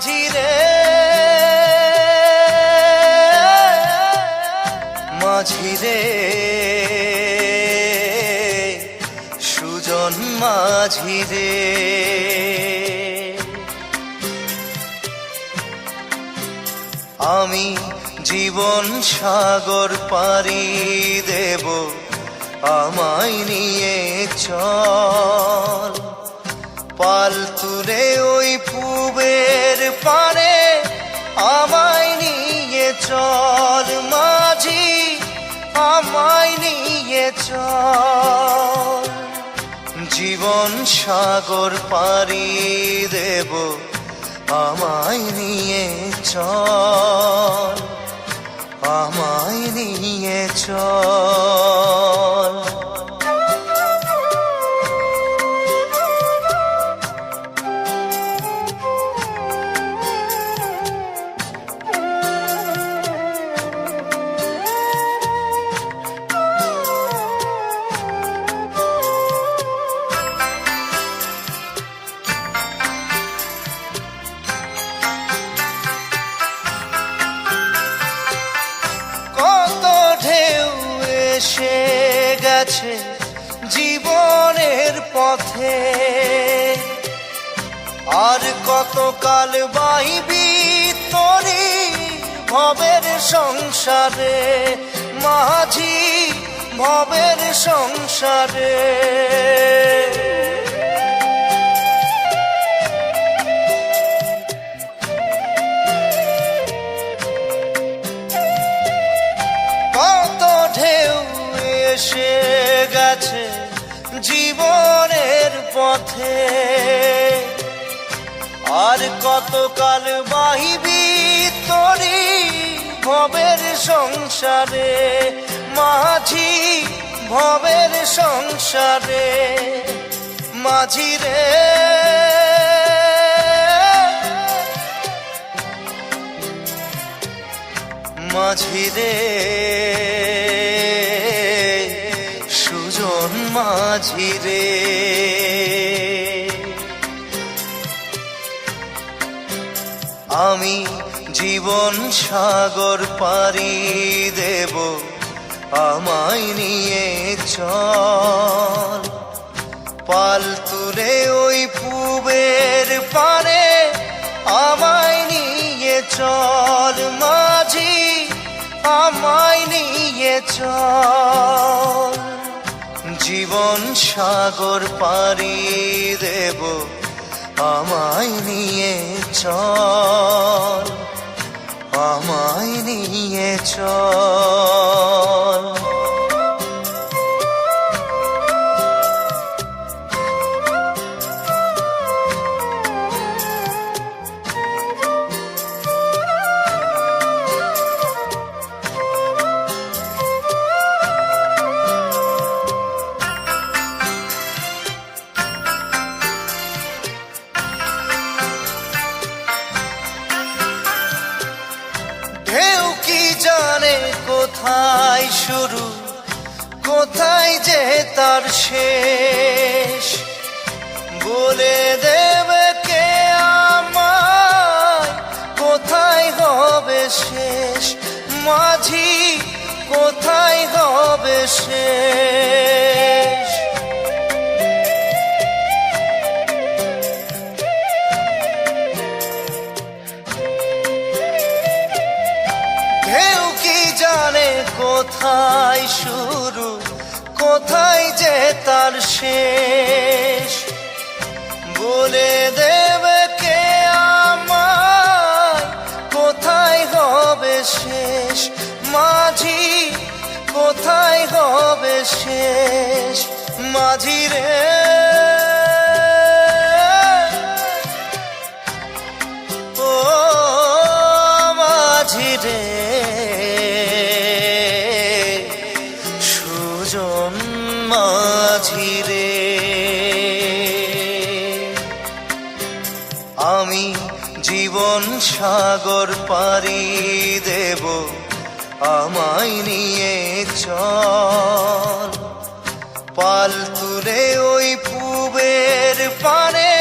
মাঝি রে মাঝি রে সুজন মাঝি রে আমি জীবন সাগর পাড়ি দেব আমায় নিয়ে চল পাল তুলে ওই পুবের পারে আমায় নিয়ে চল মাঝি আমায় নিয়ে চল জীবন সাগর পাড়ি দেব আমায় নিয়ে চল আমায় নিয়ে চল এসে গেছে জীবনের পথে আর কতকাল বাইবি তোরি ভবের সংসারে মাঝি ভবের সংসারে এসে গেছে জীবনের পথে আর কতকাল বাহিবি তোরি ভবের সংসারে মাঝি ভবের সংসারে মাঝি রে মাঝি রে মাঝি রে আমি জীবন সাগর পাড়ি দেব আমায় নিয়ে চল পাল তুলে ওই পুবের পারে আমায় নিয়ে চল মাঝি আমায় নিয়ে চল জীবন সাগর পাড়ি দেব আমায় নিয়ে চল আমায় নিয়ে চল জানে কোথায় শুরু কোথায় যে তার শেষ বলে দেবে কে আমায় কোথায় হবে শেষ মাঝি কোথায় হবে শেষ কোথায় শুরু কোথায় যে তার শেষ বলে দেবে কে আমায় কোথায় হবে শেষ মাঝি কোথায় হবে শেষ মাঝি রে ও মাঝি রে মাঝি রে আমি জীবন সাগর পাড়ি দেব আমায় নিয়ে চল পাল তুলে ওই পুবের পারে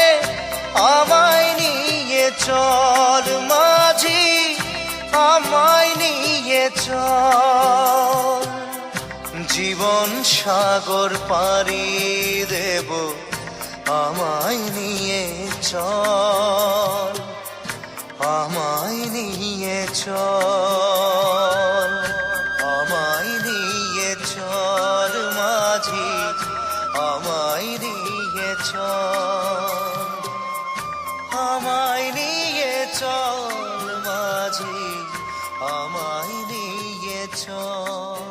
আমায় নিয়ে চল মাঝি, আমায় নিয়ে চল। জীবন সাগর পাড়ি দেব, আমায় নিয়ে চল, আমায় নিয়ে চল, আমায় নিয়ে চল মাঝি, আমায় নিয়ে চল, আমায় নিয়ে চল মাঝি, আমায় নিয়ে চল।